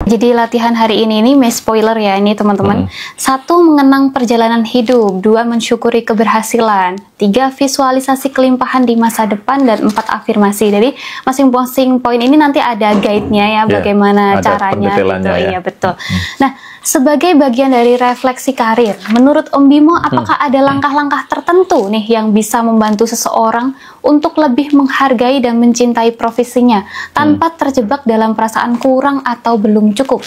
Jadi latihan hari ini spoiler ya ini teman-teman. 1. Mengenang perjalanan hidup. 2. Mensyukuri keberhasilan. 3. Visualisasi kelimpahan di masa depan. Dan 4. Afirmasi. Jadi masing-masing poin ini nanti ada guide-nya ya, bagaimana caranya gitu. Iya betul. Nah, sebagai bagian dari refleksi karir, menurut Om Bimo, apakah ada langkah-langkah tertentu nih yang bisa membantu seseorang untuk lebih menghargai dan mencintai profesinya tanpa terjebak dalam perasaan kurang atau belum cukup?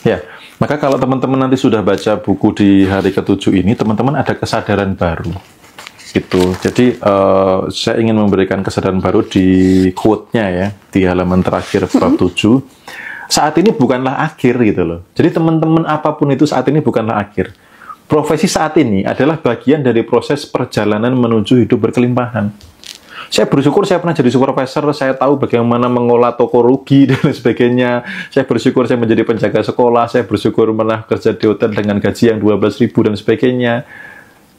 Ya, maka kalau teman-teman nanti sudah baca buku di hari ke-7 ini, teman-teman ada kesadaran baru. Gitu. Jadi saya ingin memberikan kesadaran baru di quote-nya ya, di halaman terakhir bab 7. Saat ini bukanlah akhir gitu loh. Jadi teman-teman apapun itu saat ini bukanlah akhir. Profesi saat ini adalah bagian dari proses perjalanan menuju hidup berkelimpahan. Saya bersyukur saya pernah jadi supervisor, saya tahu bagaimana mengolah toko rugi dan sebagainya. Saya bersyukur saya menjadi penjaga sekolah, saya bersyukur pernah kerja di hotel dengan gaji yang 12.000 dan sebagainya.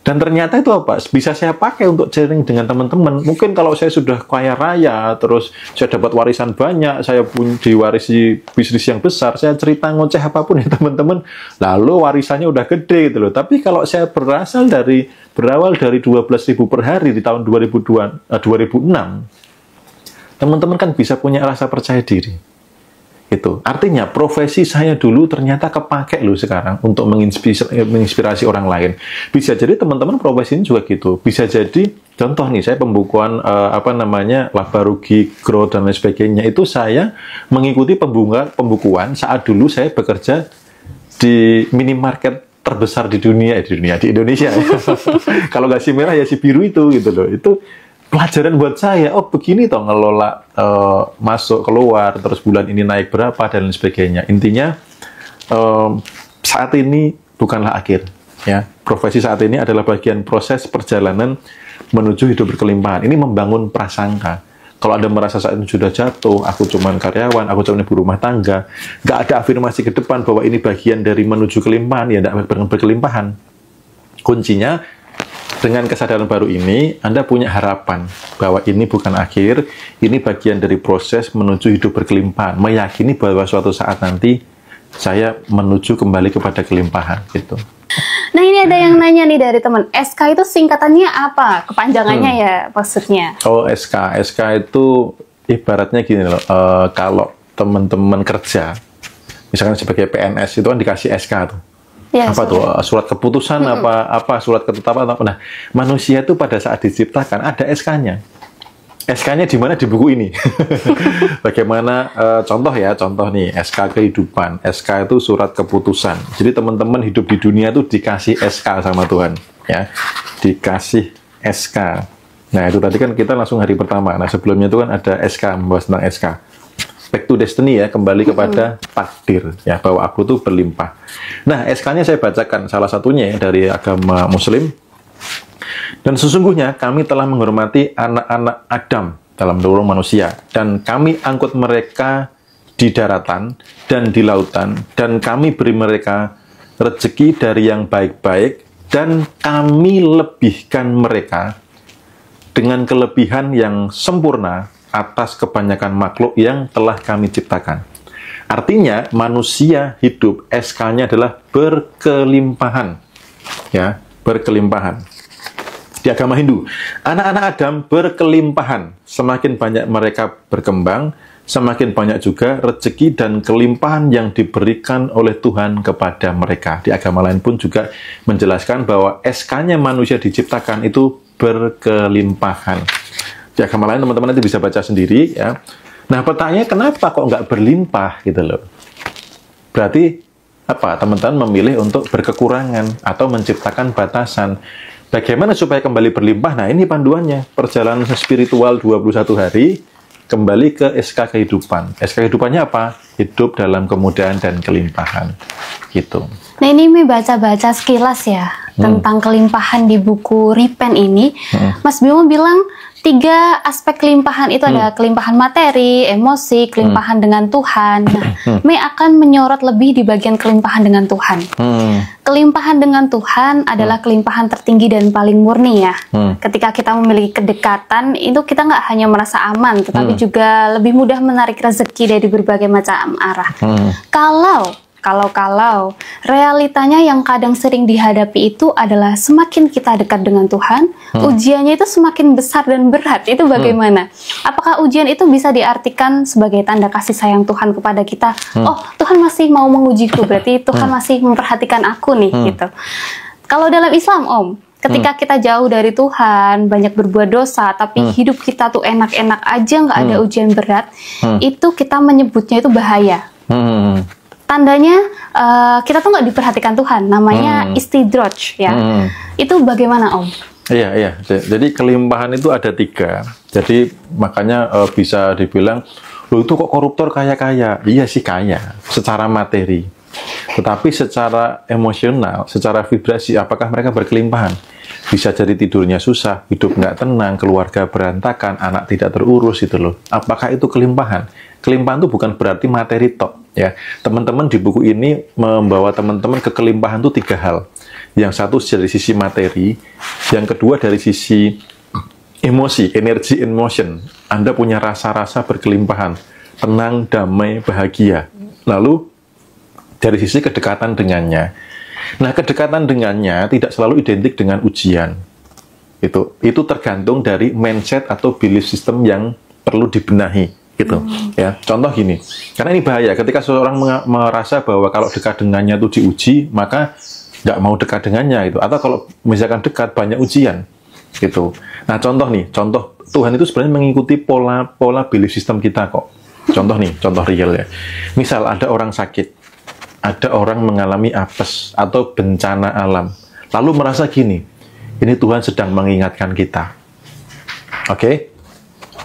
Dan ternyata itu apa? Bisa saya pakai untuk sharing dengan teman-teman. Mungkin kalau saya sudah kaya raya, terus saya dapat warisan banyak, saya pun diwarisi bisnis yang besar, saya cerita ngoceh apapun ya teman-teman, lalu warisannya udah gede gitu loh. Tapi kalau saya berawal dari 12.000 per hari di tahun 2006, teman-teman kan bisa punya rasa percaya diri. Itu artinya profesi saya dulu ternyata kepake loh sekarang untuk menginspirasi orang lain. Bisa jadi teman-teman profesi ini juga gitu. Bisa jadi contoh nih, saya pembukuan laba rugi, growth dan lain sebagainya, itu saya mengikuti pembukuan saat dulu saya bekerja di minimarket terbesar di Indonesia. Kalau nggak si merah ya si biru itu gitu loh. Itu pelajaran buat saya, oh begini toh ngelola masuk keluar, terus bulan ini naik berapa dan lain sebagainya. Intinya saat ini bukanlah akhir, ya. Profesi saat ini adalah bagian proses perjalanan menuju hidup berkelimpahan. Ini membangun prasangka. Kalau Anda merasa saat ini sudah jatuh, aku cuma karyawan, aku cuma ibu rumah tangga, nggak ada afirmasi ke depan bahwa ini bagian dari menuju kelimpahan, ya nggak berkelimpahan. Kuncinya dengan kesadaran baru ini, Anda punya harapan bahwa ini bukan akhir, ini bagian dari proses menuju hidup berkelimpahan. Meyakini bahwa suatu saat nanti saya menuju kembali kepada kelimpahan. Gitu. Nah ini ada yang nanya nih dari teman, SK itu singkatannya apa? Kepanjangannya ya maksudnya? Oh SK itu ibaratnya gini loh, kalau teman-teman kerja, misalkan sebagai PNS itu kan dikasih SK tuh. Ya, apa tuh surat keputusan apa surat ketetapan apa. Nah, manusia itu pada saat diciptakan ada SK-nya. SK-nya di mana? Di buku ini. Bagaimana contoh nih SK kehidupan. SK itu surat keputusan. Jadi teman-teman hidup di dunia itu dikasih SK sama Tuhan, ya. Dikasih SK. Nah, itu tadi kan kita langsung hari pertama. Nah, sebelumnya itu kan ada SK, membahas tentang SK. Back to destiny ya, kembali kepada takdir ya, bahwa aku tuh berlimpah. Nah, SK-nya saya bacakan salah satunya ya, dari agama Muslim. Dan sesungguhnya kami telah menghormati anak-anak Adam dalam dorong manusia, dan kami angkut mereka di daratan dan di lautan, dan kami beri mereka rezeki dari yang baik-baik, dan kami lebihkan mereka dengan kelebihan yang sempurna atas kebanyakan makhluk yang telah kami ciptakan. Artinya, manusia hidup, SK-nya adalah berkelimpahan. Ya, berkelimpahan. Di agama Hindu, anak-anak Adam berkelimpahan. Semakin banyak mereka berkembang, semakin banyak juga rezeki dan kelimpahan yang diberikan oleh Tuhan kepada mereka. Di agama lain pun juga menjelaskan bahwa SK-nya manusia diciptakan itu berkelimpahan. Di agama lain teman-teman nanti bisa baca sendiri ya. Nah pertanyaannya kenapa kok nggak berlimpah gitu loh? Berarti apa? Teman-teman memilih untuk berkekurangan atau menciptakan batasan. Bagaimana supaya kembali berlimpah? Nah ini panduannya, perjalanan spiritual 21 hari kembali ke SK kehidupan. SK kehidupannya apa? Hidup dalam kemudahan dan kelimpahan. gitu. Nah ini baca-baca sekilas ya tentang kelimpahan di buku Repent ini. Mas Bimo bilang 3 aspek kelimpahan itu ada kelimpahan materi, emosi, kelimpahan dengan Tuhan. Nah, Mei akan menyorot lebih di bagian kelimpahan dengan Tuhan. Kelimpahan dengan Tuhan adalah kelimpahan tertinggi dan paling murni ya. Ketika kita memiliki kedekatan, itu kita nggak hanya merasa aman, tetapi juga lebih mudah menarik rezeki dari berbagai macam arah. Kalau realitanya yang kadang sering dihadapi itu adalah semakin kita dekat dengan Tuhan, ujiannya itu semakin besar dan berat. Itu bagaimana? Apakah ujian itu bisa diartikan sebagai tanda kasih sayang Tuhan kepada kita? Oh, Tuhan masih mau mengujiku, berarti Tuhan masih memperhatikan aku nih, gitu. Kalau dalam Islam, Om, ketika kita jauh dari Tuhan, banyak berbuat dosa, tapi hidup kita tuh enak-enak aja, nggak ada ujian berat, itu kita menyebutnya itu bahaya. Tandanya kita tuh nggak diperhatikan Tuhan, namanya istidraj ya. Itu bagaimana Om? Iya. Jadi kelimpahan itu ada 3. Jadi makanya bisa dibilang, loh itu kok koruptor kaya-kaya? Iya sih kaya, secara materi. Tetapi secara emosional, secara vibrasi, apakah mereka berkelimpahan? Bisa jadi tidurnya susah, hidup nggak tenang, keluarga berantakan, anak tidak terurus itu loh. Apakah itu kelimpahan? Kelimpahan itu bukan berarti materi tok. Ya, teman-teman di buku ini membawa teman-teman ke kelimpahan itu 3 hal. Yang satu dari sisi materi, yang kedua dari sisi emosi, energy in motion. Anda punya rasa-rasa berkelimpahan, tenang, damai, bahagia. Lalu dari sisi kedekatan dengannya. Nah, kedekatan dengannya tidak selalu identik dengan ujian. Itu tergantung dari mindset atau belief system yang perlu dibenahi. Gitu ya, contoh gini, karena ini bahaya ketika seseorang merasa bahwa kalau dekat dengannya itu diuji, maka nggak mau dekat dengannya itu, atau kalau misalkan dekat banyak ujian gitu. Nah contoh Tuhan itu sebenarnya mengikuti pola belief system kita kok. Contoh real ya, misal ada orang sakit, ada orang mengalami apes atau bencana alam, lalu merasa gini, ini Tuhan sedang mengingatkan kita. Oke?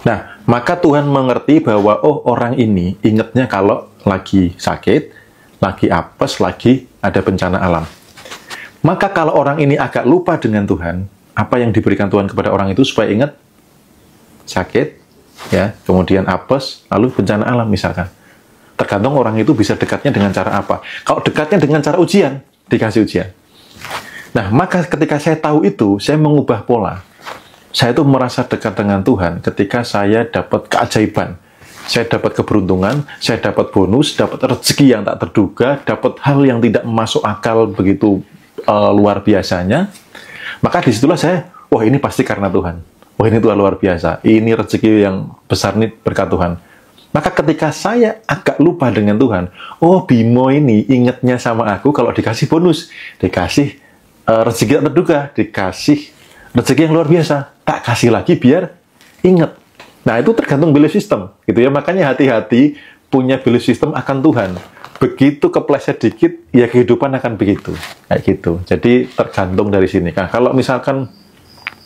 Nah, maka Tuhan mengerti bahwa orang ini ingatnya kalau lagi sakit, lagi apes, lagi ada bencana alam. Maka kalau orang ini agak lupa dengan Tuhan, apa yang diberikan Tuhan kepada orang itu supaya ingat sakit, ya, kemudian apes, lalu bencana alam misalkan. Tergantung orang itu bisa dekatnya dengan cara apa. Kalau dekatnya dengan cara ujian, dikasih ujian. Nah, maka ketika saya tahu itu, saya mengubah pola. Saya tuh merasa dekat dengan Tuhan ketika saya dapat keajaiban. Saya dapat keberuntungan, saya dapat bonus, dapat rezeki yang tak terduga, dapat hal yang tidak masuk akal begitu luar biasanya. Maka disitulah saya, wah ini pasti karena Tuhan. Wah ini Tuhan luar biasa. Ini rezeki yang besar nih berkat Tuhan. Maka ketika saya agak lupa dengan Tuhan, oh Bimo ini ingatnya sama aku kalau dikasih bonus, dikasih rezeki tak terduga, dikasih rezeki yang luar biasa, tak kasih lagi biar ingat. Nah itu tergantung belief system gitu ya. Makanya hati-hati punya belief system akan Tuhan. Begitu kepleset dikit, ya kehidupan akan begitu, kayak gitu. Jadi tergantung dari sini. Nah, kalau misalkan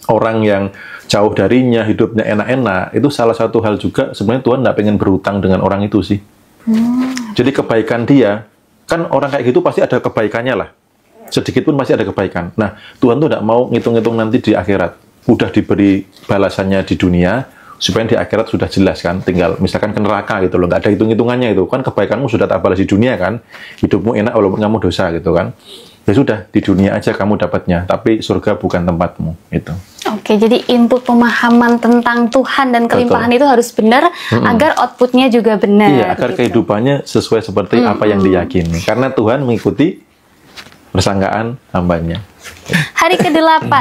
orang yang jauh darinya, hidupnya enak-enak, itu salah satu hal juga sebenarnya Tuhan nggak pengen berhutang dengan orang itu sih. Jadi kebaikan dia, kan orang kayak gitu pasti ada kebaikannya lah. Sedikit pun masih ada kebaikan. Nah, Tuhan tuh tidak mau ngitung-ngitung nanti di akhirat. Udah diberi balasannya di dunia, supaya di akhirat sudah jelas kan. Tinggal misalkan ke neraka gitu loh. Nggak ada hitung-hitungannya itu. Kan kebaikanmu sudah tak balas di dunia kan. Hidupmu enak walaupun kamu dosa gitu kan. Ya sudah, di dunia aja kamu dapatnya. Tapi surga bukan tempatmu. Itu. Oke, jadi input pemahaman tentang Tuhan dan kelimpahan itu harus benar agar outputnya juga benar. Iya, agar gitu. Kehidupannya sesuai seperti apa yang diyakini. Karena Tuhan mengikuti persangkaan hambanya. Hari ke-8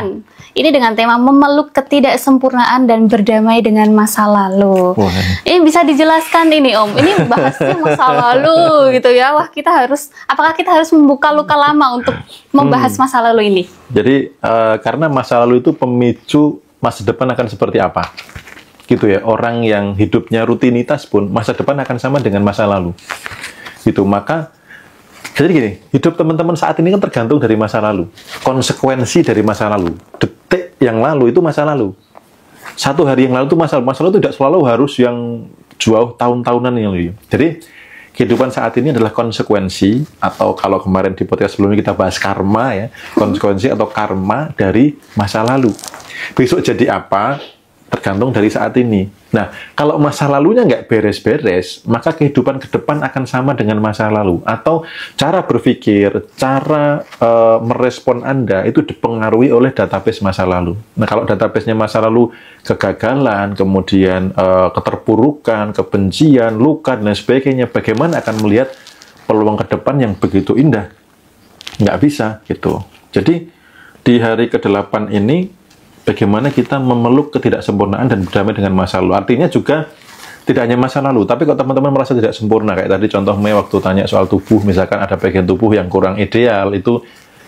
ini dengan tema memeluk ketidaksempurnaan dan berdamai dengan masa lalu. Ini bisa dijelaskan ini Om, ini bahasnya masa lalu gitu ya. Wah, apakah kita harus membuka luka lama untuk membahas masa lalu ini? Jadi karena masa lalu itu pemicu masa depan akan seperti apa gitu ya. Orang yang hidupnya rutinitas pun masa depan akan sama dengan masa lalu gitu. Maka jadi gini, hidup teman-teman saat ini kan tergantung dari masa lalu. Konsekuensi dari masa lalu. Detik yang lalu itu masa lalu. Satu hari yang lalu itu masa lalu. Masa lalu tidak selalu harus yang jauh tahun-tahunan yang lalu. Jadi kehidupan saat ini adalah konsekuensi, atau kalau kemarin di podcast sebelumnya kita bahas karma ya, konsekuensi atau karma dari masa lalu. Besok jadi apa tergantung dari saat ini. Nah, kalau masa lalunya nggak beres-beres, maka kehidupan ke depan akan sama dengan masa lalu. Atau cara berpikir, cara merespon Anda itu dipengaruhi oleh database masa lalu. Nah, kalau database-nya masa lalu kegagalan, kemudian keterpurukan, kebencian, luka, dan sebagainya, bagaimana akan melihat peluang ke depan yang begitu indah? Nggak bisa, gitu. Jadi, di hari ke-8 ini, bagaimana kita memeluk ketidaksempurnaan dan berdamai dengan masa lalu. Artinya juga tidak hanya masa lalu, tapi kalau teman-teman merasa tidak sempurna, kayak tadi contohnya waktu tanya soal tubuh, misalkan ada bagian tubuh yang kurang ideal, itu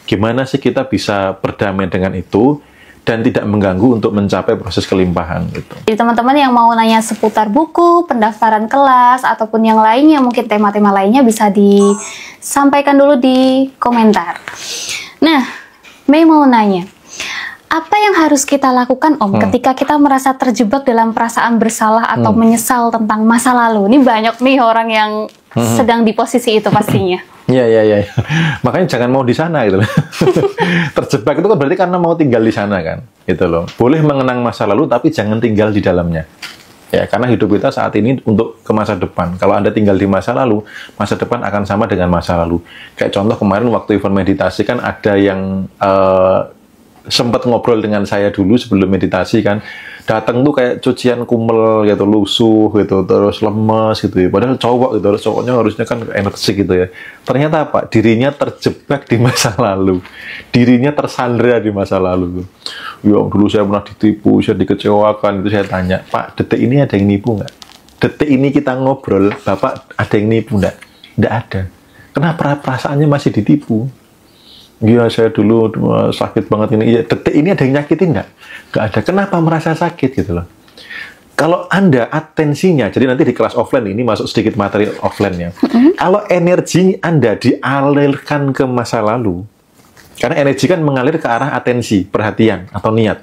gimana sih kita bisa berdamai dengan itu dan tidak mengganggu untuk mencapai proses kelimpahan gitu. Jadi teman-teman yang mau nanya seputar buku, pendaftaran kelas, ataupun yang lainnya, mungkin tema-tema lainnya bisa disampaikan dulu di komentar. Nah, Mei mau nanya, apa yang harus kita lakukan Om ketika kita merasa terjebak dalam perasaan bersalah atau menyesal tentang masa lalu? Ini banyak nih orang yang sedang di posisi itu pastinya. Iya. Makanya jangan mau di sana gitu loh. Terjebak itu kan berarti karena mau tinggal di sana kan, gitu loh. Boleh mengenang masa lalu tapi jangan tinggal di dalamnya. Ya, karena hidup kita saat ini untuk ke masa depan. Kalau Anda tinggal di masa lalu, masa depan akan sama dengan masa lalu. Kayak contoh kemarin waktu event meditasi kan ada yang sempat ngobrol dengan saya dulu sebelum meditasi kan, datang tuh kayak cucian kumel gitu, lusuh gitu, terus lemes gitu ya, padahal cowok gitu, terus cowoknya harusnya kan energi gitu ya. Ternyata apa? Dirinya terjebak di masa lalu, dirinya tersandra di masa lalu. Ya dulu saya pernah ditipu, saya dikecewakan. Itu saya tanya, Pak, detik ini ada yang nipu nggak? Detik ini kita ngobrol, Bapak ada yang nipu nggak? Nggak ada. Kenapa perasaannya masih ditipu? Iya, saya dulu sakit banget ini. Iya, detik ini ada yang nyakitin nggak? Nggak ada. Kenapa merasa sakit gitu loh? Kalau Anda atensinya, jadi nanti di kelas offline ini masuk sedikit materi offline-nya. Kalau energi Anda dialirkan ke masa lalu, karena energi kan mengalir ke arah atensi, perhatian, atau niat.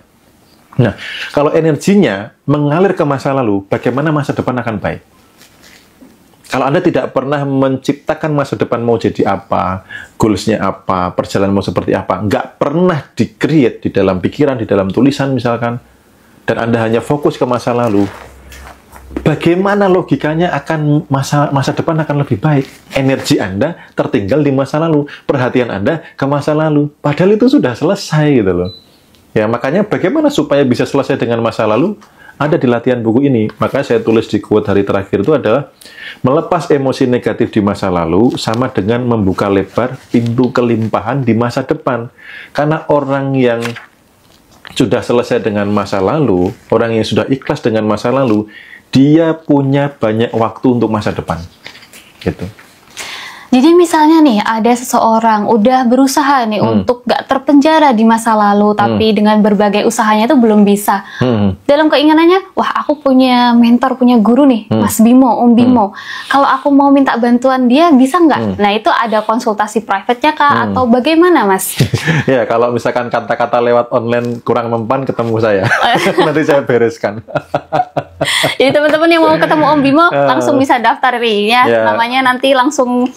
Nah, kalau energinya mengalir ke masa lalu, bagaimana masa depan akan baik? Kalau Anda tidak pernah menciptakan masa depan mau jadi apa, goals-nya apa, perjalanan mau seperti apa, nggak pernah di-create di dalam pikiran, di dalam tulisan misalkan, dan Anda hanya fokus ke masa lalu, bagaimana logikanya akan masa depan akan lebih baik? Energi Anda tertinggal di masa lalu, perhatian Anda ke masa lalu, padahal itu sudah selesai gitu loh. Ya, makanya bagaimana supaya bisa selesai dengan masa lalu? Ada di latihan buku ini. Makanya saya tulis di quote hari terakhir itu adalah melepas emosi negatif di masa lalu sama dengan membuka lebar pintu kelimpahan di masa depan. Karena orang yang sudah selesai dengan masa lalu, orang yang sudah ikhlas dengan masa lalu, dia punya banyak waktu untuk masa depan. Gitu. Jadi misalnya nih, ada seseorang udah berusaha nih untuk gak terpenjara di masa lalu, tapi dengan berbagai usahanya itu belum bisa. Dalam keinginannya, wah aku punya mentor, punya guru nih, Mas Bimo, Om Bimo. Kalau aku mau minta bantuan dia, bisa nggak? Nah itu ada konsultasi private-nya kah? Atau bagaimana Mas? Ya, kalau misalkan kata-kata lewat online kurang mempan, ketemu saya. Nanti saya bereskan. Jadi teman-teman yang mau ketemu Om Bimo, langsung bisa daftar nih ya. Namanya nanti langsung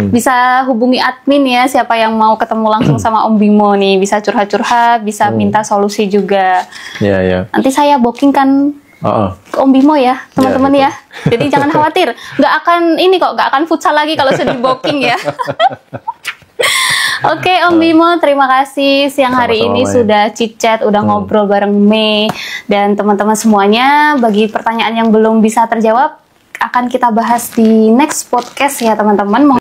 bisa hubungi admin ya, siapa yang mau ketemu langsung sama Om Bimo nih, bisa curhat-curhat, bisa minta solusi juga. Nanti saya bookingkan ke Om Bimo ya, teman-teman ya. Jadi jangan khawatir, nggak akan futsal lagi kalau sudah di booking ya. Oke, Om Bimo, terima kasih siang hari ini sudah chit-chat, udah ngobrol bareng Mei dan teman-teman semuanya. Bagi pertanyaan yang belum bisa terjawab, akan kita bahas di next podcast ya teman-teman.